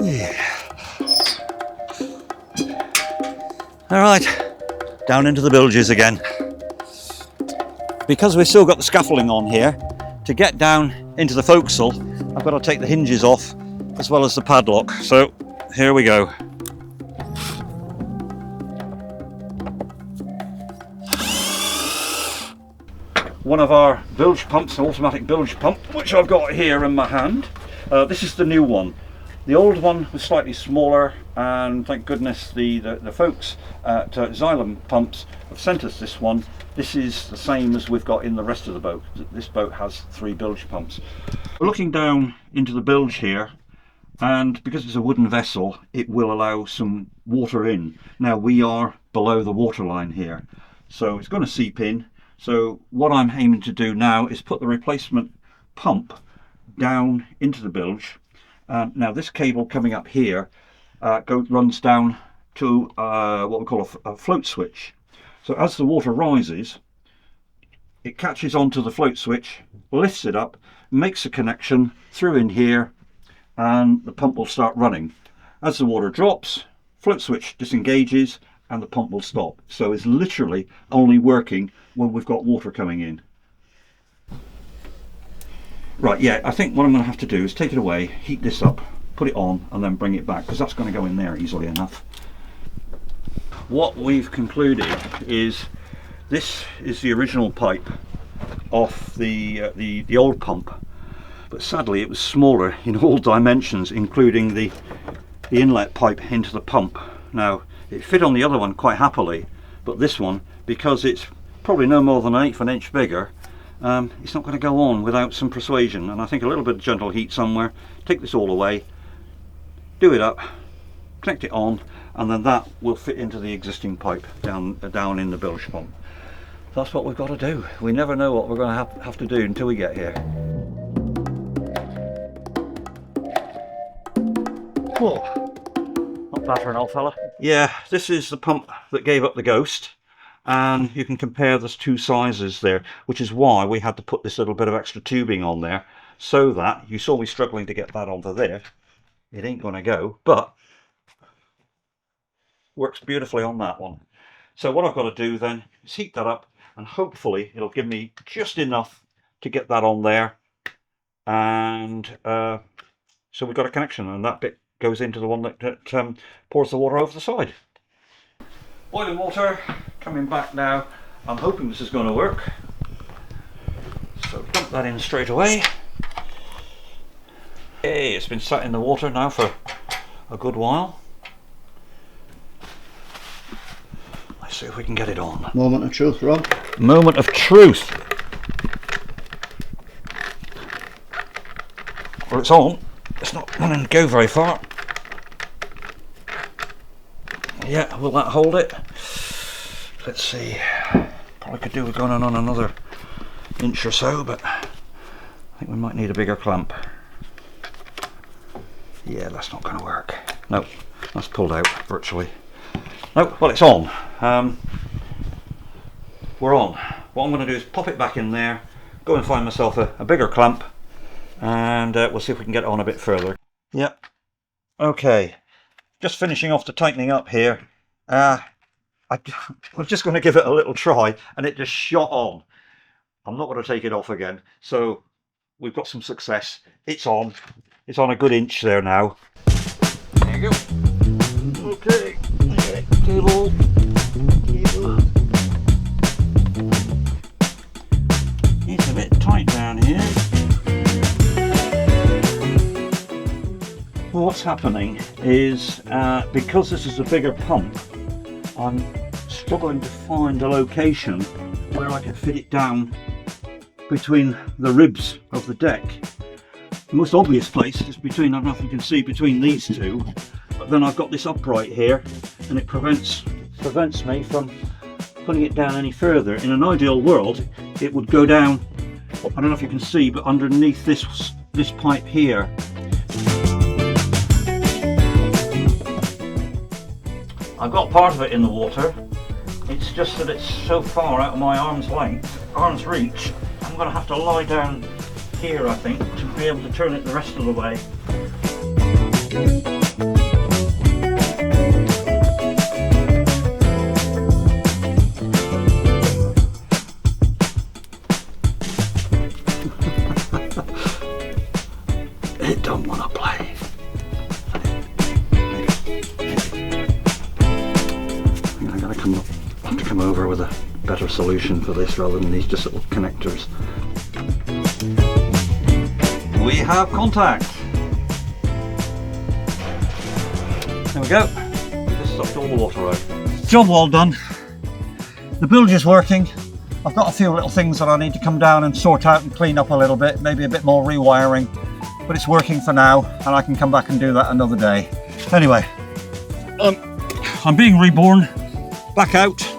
Yeah. Alright, down into the bilges again. Because we've still got the scaffolding on here, to get down into the forecastle, I've got to take the hinges off as well as the padlock. So here we go. One of our bilge pumps, an automatic bilge pump, which I've got here in my hand. This is the new one. The old one was slightly smaller, and thank goodness the folks at Xylem Pumps have sent us this one. This is the same as we've got in the rest of the boat. This boat has 3 bilge pumps. We're looking down into the bilge here, and because it's a wooden vessel, it will allow some water in. Now we are below the waterline here, so it's going to seep in. So what I'm aiming to do now is put the replacement pump down into the bilge. Now this cable coming up here runs down to what we call a float switch. So as the water rises, it catches onto the float switch, lifts it up, makes a connection through in here, and the pump will start running. As the water drops, float switch disengages and the pump will stop. So it's literally only working when we've got water coming in. Right, yeah, I think what I'm going to have to do is take it away, heat this up, put it on, and then bring it back, because that's going to go in there easily enough. What we've concluded is this is the original pipe off the old pump, but sadly it was smaller in all dimensions, including the inlet pipe into the pump. Now it fit on the other one quite happily, but this one, because it's probably no more than 1/8 of an inch bigger, it's not going to go on without some persuasion, and I think a little bit of gentle heat somewhere. Take this all away, do it up, connect it on, and then that will fit into the existing pipe down in the bilge pump. That's what we've got to do. We never know what we're going to have to do until we get here. Oh, not bad for an old fella. Yeah, this is the pump that gave up the ghost, and you can compare those 2 sizes there, which is why we had to put this little bit of extra tubing on there, so that you saw me struggling to get that onto there. It ain't going to go, but works beautifully on that one. So what I've got to do then is heat that up, and hopefully it'll give me just enough to get that on there, and so we've got a connection, and that bit goes into the one that pours the water over the side. Boiling water coming back now. I'm hoping this is going to work, so dump that in straight away. Hey, it's been sat in the water now for a good while. Let's see if we can get it on. Moment of truth, Rob. Moment of truth. Well, it's on. It's not going to go very far. Yeah, will that hold it? Let's see. Probably could do with going on another inch or so, but I think we might need a bigger clamp. Yeah, that's not going to work. No, that's pulled out virtually. No, well, it's on. We're on. What I'm going to do is pop it back in there, go and find myself a bigger clamp, and we'll see if we can get it on a bit further. Yep. Okay. Just finishing off the tightening up here. I'm just going to give it a little try, and it just shot on. I'm not going to take it off again. So we've got some success. It's on. It's on a good inch there now. There you go. Okay. Cable. It's a bit tight down here. Well, what's happening is because this is a bigger pump, I'm struggling to find a location where I can fit it down between the ribs of the deck. The most obvious place is between, I don't know if you can see, between these two, but then I've got this upright here, and it prevents me from putting it down any further. In an ideal world, it would go down, I don't know if you can see, but underneath this pipe here. I've got part of it in the water. It's just that it's so far out of my arm's reach. I'm going to have to lie down here, I think, to be able to turn it the rest of the way. better solution for this rather than these just little connectors. We have contact. There we go. We just sucked all the water out. Job well done. The bilge is working. I've got a few little things that I need to come down and sort out and clean up a little bit, maybe a bit more rewiring, but it's working for now and I can come back and do that another day. Anyway, I'm being reborn, back out.